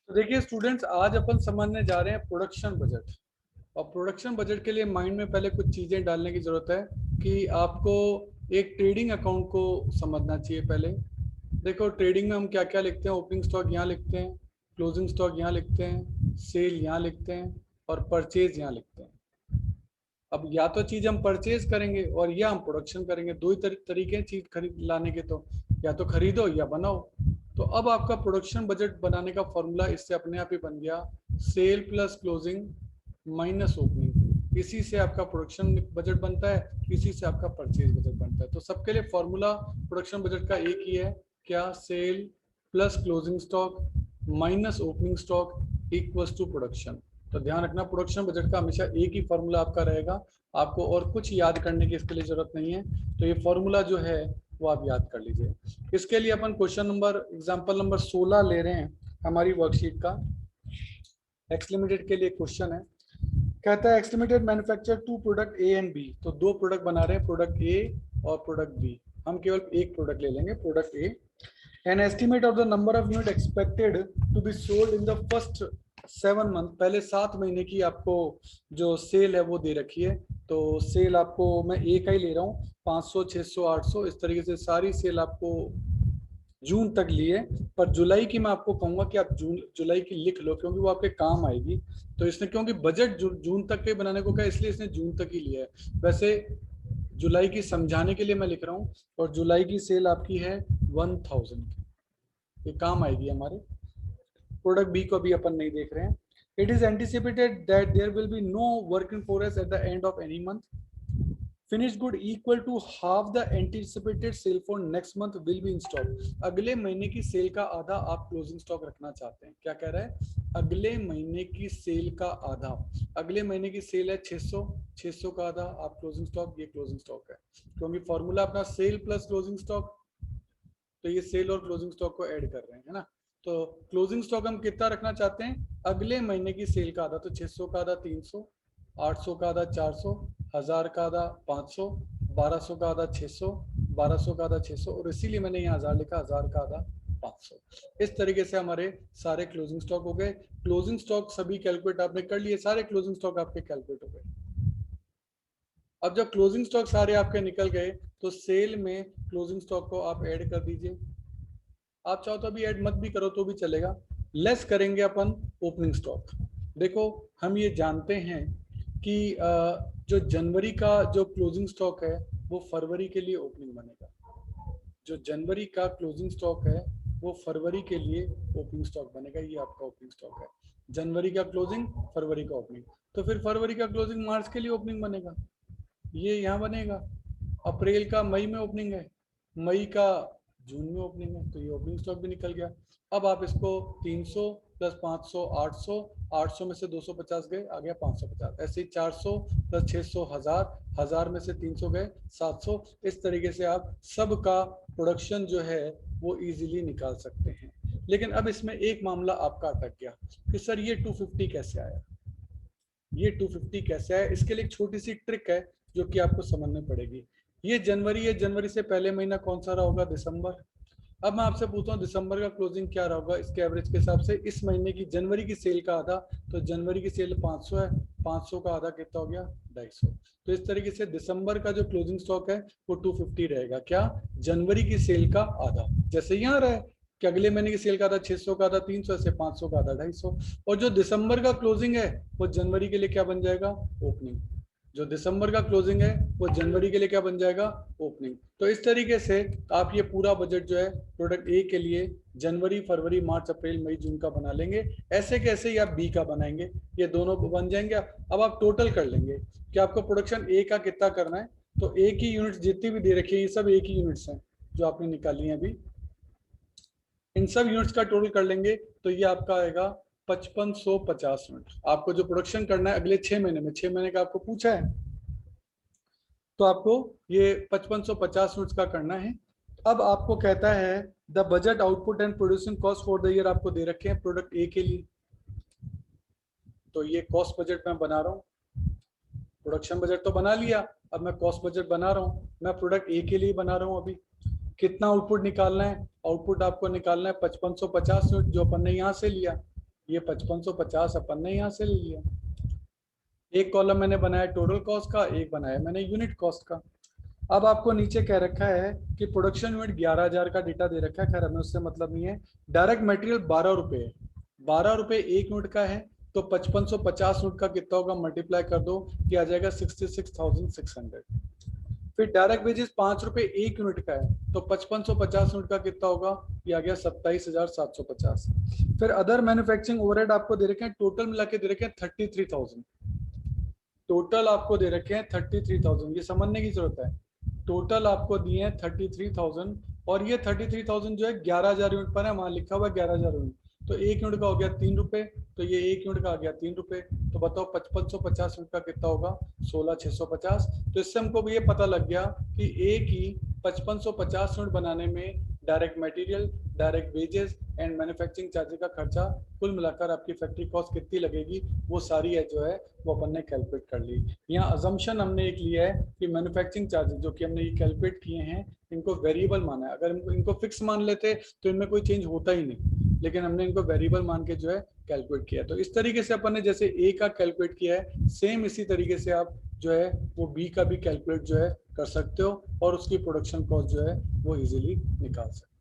तो देखिए स्टूडेंट्स, आज अपन समझने जा रहे हैं प्रोडक्शन बजट। और प्रोडक्शन बजट के लिए माइंड में पहले कुछ चीजें डालने की जरूरत है कि आपको एक ट्रेडिंग अकाउंट को समझना चाहिए पहले। देखो ट्रेडिंग में हम क्या क्या लिखते हैं, ओपनिंग स्टॉक यहाँ लिखते हैं, क्लोजिंग स्टॉक यहाँ लिखते हैं, सेल यहाँ लिखते हैं और परचेज यहाँ लिखते हैं। अब या तो चीज हम परचेज करेंगे और या हम प्रोडक्शन करेंगे, दो ही तरीके हैं चीज खरीद लाने के। तो या तो खरीदो या बनाओ। तो अब आपका प्रोडक्शन बजट बनाने का फॉर्मूला इससे अपने आप ही बन गया, sale plus closing minus opening. इसी से आपका प्रोडक्शन बजट बनता है, इसी से आपका परचेज बजट बनता है। तो सबके लिए फॉर्मूला प्रोडक्शन बजट का एक ही है, क्या? Sale plus closing stock minus opening stock equals to production. तो ध्यान रखना, प्रोडक्शन बजट का हमेशा एक ही फॉर्मूला आपका रहेगा, आपको और कुछ याद करने की इसके लिए जरूरत नहीं है। तो ये फॉर्मूला जो है वो आप याद कर लीजिए। इसके लिए अपन क्वेश्चन नंबर एग्जांपल नंबर 16 ले रहे हैं हमारी वर्कशीट का। एक्स लिमिटेड के लिए क्वेश्चन है, कहता है X limited manufacture two product A and B. तो दो प्रोडक्ट बना रहे हैं, प्रोडक्ट ए और प्रोडक्ट बी। हम केवल एक प्रोडक्ट ले लेंगे, product A. An estimate of the number of unit expected to be sold in the first 7 month. पहले 7 महीने की आपको जो सेल है वो दे रखी है। तो सेल आपको मैं ए का ही ले रहा हूँ, 500 600 800 इस तरीके से सारी सेल आपको जून तक लिए। पर जुलाई की मैं आपको कहूंगा कि आप जुलाई की लिख लो, क्योंकि वो आपके काम आएगी। तो इसने क्योंकि बजट जून तक के बनाने को कहा, इसलिए इसने जून तक ही लिया है। वैसे जुलाई की समझाने के लिए मैं लिख रहा हूँ। और जुलाई की सेल आपकी है 1000 की, ये काम आएगी हमारे। प्रोडक्ट बी को भी अपन नहीं देख रहे हैं। It is anticipated that there will be no work in progress at the end of any month. Finish good equal to half the anticipated sale for next month will be in stock. अगले महीने की cell का आधा आप closing stock रखना चाहते हैं। क्या कह रहा है? अगले महीने की सेल का आधा। अगले महीने की सेल है 600, 600 का आधा आप क्लोजिंग स्टॉक, ये क्लोजिंग स्टॉक है। क्योंकि फॉर्मूला अपना सेल प्लस क्लोजिंग स्टॉक, तो ये सेल और क्लोजिंग स्टॉक को ऐड कर रहे हैं, है ना। तो क्लोजिंग स्टॉक हम कितना रखना चाहते हैं? अगले महीने की सेल का आधा। तो 600 का आधा 300, 800 का आधा 400, 1000 का आधा 500, 1200 का आधा 600, 1200 का आधा 600, और इसीलिए मैंने यहाँ 1000 लिखा, 1000 का आधा 500। इस तरीके से हमारे सारे क्लोजिंग स्टॉक हो गए। क्लोजिंग स्टॉक सभी कैलकुलेट आपने कर लिए, सारे क्लोजिंग स्टॉक आपके कैलकुलेट हो गए। अब जब क्लोजिंग स्टॉक सारे आपके निकल गए, तो सेल में क्लोजिंग स्टॉक को आप ऐड कर दीजिए। आप चाहो तो अभी ऐड मत भी करो तो भी चलेगा। लेस करेंगे अपन ओपनिंग स्टॉक। देखो हम ये जानते हैं कि जो जनवरी का जो क्लोजिंग स्टॉक है वो फरवरी के लिए ओपनिंग बनेगा। जो जनवरी का क्लोजिंग स्टॉक है वो फरवरी के लिए ओपनिंग स्टॉक बनेगा। ये आपका ओपनिंग स्टॉक है, जनवरी का क्लोजिंग, फरवरी का ओपनिंग। तो फिर फरवरी का क्लोजिंग मार्च के लिए ओपनिंग बनेगा, ये यहाँ बनेगा। अप्रैल का मई में ओपनिंग है, मई का जून में ओपनिंग है, तो ये ओपनिंग स्टॉक भी निकल गया। अब आप इसको 300 प्लस 500 800, 800 में से 250 गए, आ गया 550। ऐसे ही 400 प्लस 600 1000, 1000 में से 300 गए 700। इस तरीके से आप सबका प्रोडक्शन जो है वो इजीली निकाल सकते हैं। लेकिन अब इसमें एक मामला आपका अटक गया कि सर ये 250 कैसे आया, ये 250 कैसे आया। इसके लिए एक छोटी सी ट्रिक है जो कि आपको समझनी पड़ेगी। ये जनवरी है, जनवरी से पहले महीना कौन सा रहा होगा? दिसंबर। अब मैं आपसे पूछता हूँ दिसंबर का क्लोजिंग क्या रहा होगा इसके एवरेज के हिसाब से? इस महीने की जनवरी की सेल का आधा, तो जनवरी की सेल 500 है, 500 का आधा कितना हो गया? 250। तो इस तरीके से दिसंबर का जो क्लोजिंग स्टॉक है वो 250 रहेगा। क्या? जनवरी की सेल का आधा। जैसे यहाँ रहा है कि अगले महीने की सेल का आधा 600 का आधा 300 से 500 का आधा 250। और जो दिसंबर का क्लोजिंग है वो जनवरी के लिए क्या बन जाएगा? ओपनिंग। जो दिसंबर का क्लोजिंग है वो जनवरी के लिए क्या बन जाएगा? ओपनिंग। तो इस तरीके से आप ये पूरा बजट जो है प्रोडक्ट ए के लिए जनवरी फरवरी मार्च अप्रैल मई जून का बना लेंगे। ऐसे कैसे ही आप बी का बनाएंगे, ये दोनों बन जाएंगे। अब आप टोटल कर लेंगे कि आपको प्रोडक्शन ए का कितना करना है। तो ए की यूनिट जितनी भी दे रखी है ये सब ए की यूनिट्स हैं जो आपने निकाली है अभी। इन सब यूनिट्स का टोटल कर लेंगे तो ये आपका आएगा 5550 यूनिट। आपको जो प्रोडक्शन करना है अगले 6 महीने में, 6 महीने का आपको पूछा है, तो आपको ये 5550 यूनिट्स का करना है। अब आपको कहता है the budget output and producing cost for the year आपको दे रखे हैं प्रोडक्ट ए के लिए। तो ये कॉस्ट बजट मैं बना रहा हूँ, प्रोडक्शन बजट तो बना लिया, अब मैं कॉस्ट बजट बना रहा हूँ। मैं प्रोडक्ट ए के लिए बना रहा हूँ। अभी कितना आउटपुट निकालना है? आउटपुट आपको निकालना है 5550 यूनिट जो अपन ने यहाँ से लिया। ये 5550 अपन ने यहाँ से ले लिया। एक कॉलम मैंने बनाया टोटल कॉस्ट का, एक बनाया मैंने यूनिट कॉस्ट का। अब आपको नीचे कह रखा है कि प्रोडक्शन यूनिट 11,000 का डेटा दे रखा है, खैर हमें उससे मतलब नहीं है। डायरेक्ट मटेरियल 12 रुपए है, 12 रुपए एक यूनिट का है, तो 5550 यूनिट का कितना होगा, मल्टीप्लाई कर दो कि आ जाएगा 66,600। फिर डायरेक्ट वेजेस 5 रुपए एक यूनिट का है, तो 5550 यूनिट का कितना होगा, ये आ गया 27,750। फिर अदर मैन्युफैक्चरिंग ओवरहेड आपको दे रखे हैं, टोटल मिला के दे रखे हैं 33,000। टोटल आपको दे रखे हैं 33,000, ये समझने की जरूरत है। टोटल आपको दिए हैं 33,000, और ये 33,000 जो है 11,000 यूनिट पर है, वहां लिखा हुआ है 11,000 यूनिट, तो एक यूनिट का हो गया 3 रुपए, तो ये एक यूनिट का आ गया 3 रुपए। तो बताओ 5550 यूनिट का कितना होगा, 16,650। तो इससे हमको भी ये पता लग गया कि एक ही 5550 यूनिट बनाने में direct material, direct wages and manufacturing charges का खर्चा कुल मिलाकर आपकी फैक्ट्री कॉस्ट कितनी लगेगी, वो सारी है जो है वो अपन ने कैलकुलेट कर ली। यहाँ अजम्पशन हमने एक लिया है कि मैन्युफैक्चरिंग चार्जेस जो कि हमने ये कैलकुलेट किए हैं, इनको वेरिएबल माना है। अगर इनको फिक्स मान लेते तो इनमें कोई चेंज होता ही नहीं, लेकिन हमने इनको वेरिएबल मान के जो है कैलकुलेट किया। तो इस तरीके से अपन ने जैसे ए का कैलकुलेट किया है, सेम इसी तरीके से आप जो है वो बी का भी कैलकुलेट जो है कर सकते हो, और उसकी प्रोडक्शन कॉस्ट जो है वो इजीली निकाल सकते हो।